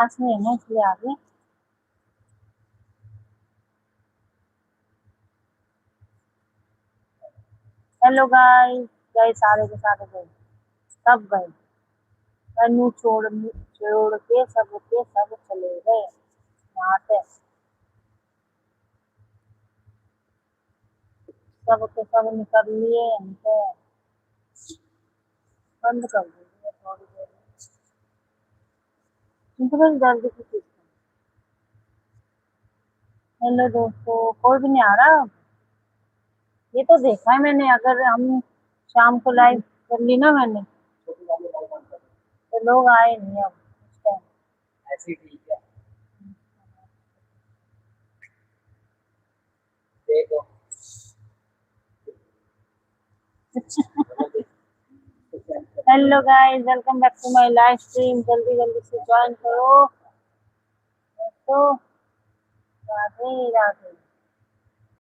पास में है ना इसलिए आगे। Hello guys. गए सारे के सारे गए, सब गए। तनु छोड़ के सब चले गए यहाँ पे। सब के सब निकल लिए हमसे। बंद कर दीजिए थोड़ी देर में। तुमको बस जल्दी की चीज। हेलो दोस्तों, कोई भी नहीं आ रहा। ये तो देखा है मैंने, अगर हम शाम को लाइव कर ली ना मैंने, तो लोग आए नहीं अब उस टाइम। ऐसी ठीक है, देखो। Hello guys, welcome back to my live stream. जल्दी जल्दी से ज्वाइन करो तो। राधे राधे।